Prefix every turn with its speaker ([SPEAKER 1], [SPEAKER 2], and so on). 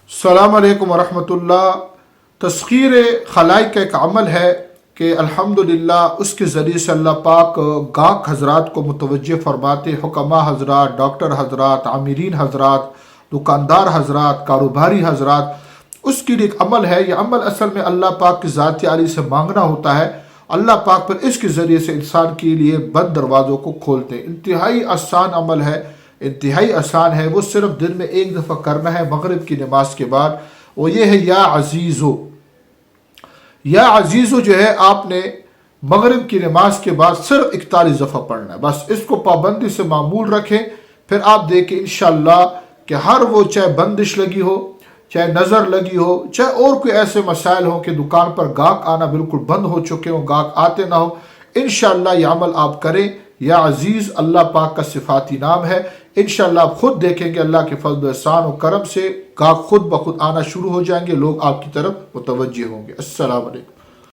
[SPEAKER 1] السلام علیکم ورحمۃ اللہ۔ تسخیر خلائق کا ایک عمل ہے کہ الحمدللہ اس کے ذریعے سے اللہ پاک گاہک حضرات کو متوجہ فرماتے، حکماء حضرات، ڈاکٹر حضرات، عامرین حضرات، دکاندار حضرات، کاروباری حضرات، اس کے لیے ایک عمل ہے۔ یہ عمل اصل میں اللہ پاک کی ذات عالی سے مانگنا ہوتا ہے۔ اللہ پاک پر اس کے ذریعے سے انسان کے لیے بند دروازوں کو کھولتے ہیں۔ انتہائی آسان عمل ہے، انتہائی آسان ہے۔ وہ صرف دن میں ایک دفعہ کرنا ہے مغرب کی نماز کے بعد۔ وہ یہ ہے یا عزیزو، یا عزیزو جو ہے آپ نے مغرب کی نماز کے بعد صرف 41 دفعہ پڑھنا ہے۔ بس اس کو پابندی سے معمول رکھیں، پھر آپ دیکھیں انشاءاللہ کہ ہر وہ چاہے بندش لگی ہو، چاہے نظر لگی ہو، چاہے اور کوئی ایسے مسائل ہوں کہ دکان پر گاہک آنا بالکل بند ہو چکے ہوں، گاہک آتے نہ ہو، انشاءاللہ یہ عمل آپ کریں۔ یا عزیز اللہ پاک کا صفاتی نام ہے۔ انشاءاللہ آپ خود دیکھیں گے اللہ کے فضل و احسان و کرم سے گاہک خود بخود آنا شروع ہو جائیں گے، لوگ آپ کی طرف متوجہ ہوں گے۔ السلام علیکم۔